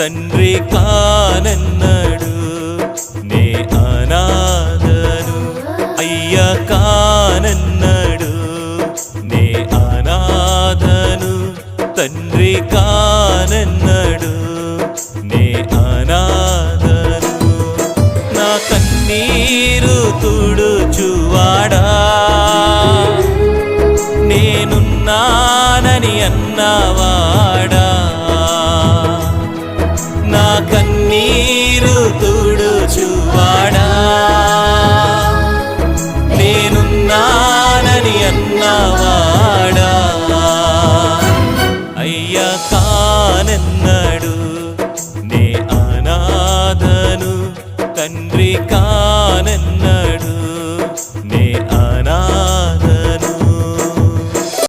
తండ్రి కానన్నాడు. నే అనాథను అయ్య కానన్నాడు. నే అనాథను తండ్రి కానన్నాడు. నే అనాథను నా కన్నీరు తుడుచువాడా, నేనున్నానని అన్నవాడా,